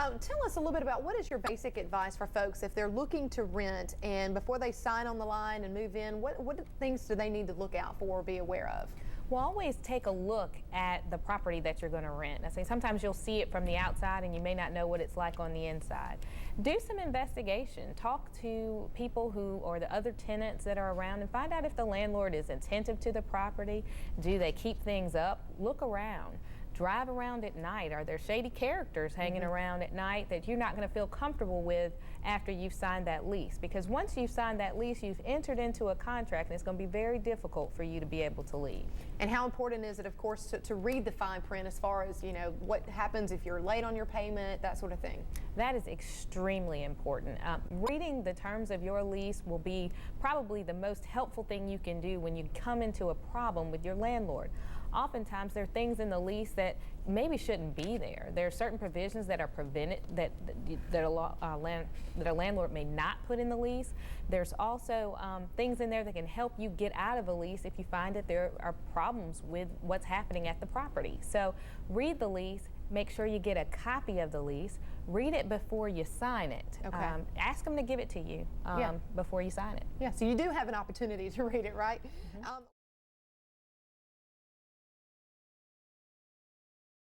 Tell us a little bit about what is your basic advice for folks if they're looking to rent and before they sign on the line and move in, what things do they need to look out for or be aware of? Well, always take a look at the property that you're going to rent. I say sometimes you'll see it from the outside and you may not know what it's like on the inside. Do some investigation. Talk to people who or the other tenants that are around and find out if the landlord is attentive to the property. Do they keep things up? Look around. Drive around at night. Are there shady characters hanging around at night that you're not going to feel comfortable with after you've signed that lease? Because once you've signed that lease, you've entered into a contract and it's going to be very difficult for you to be able to leave. And how important is it, of course, to read the fine print as far as, what happens if you're late on your payment, that sort of thing? That is extremely important. Reading the terms of your lease will be probably the most helpful thing you can do when you come into a problem with your landlord. Oftentimes there are things in the lease that maybe shouldn't be there. There are certain provisions that are prevented that a landlord may not put in the lease. There's also things in there that can help you get out of a lease if you find that there are problems with what's happening at the property. So read the lease. Make sure you get a copy of the lease. Read it before you sign it. Okay. Ask them to give it to you before you sign it. Yeah, so you do have an opportunity to read it, right?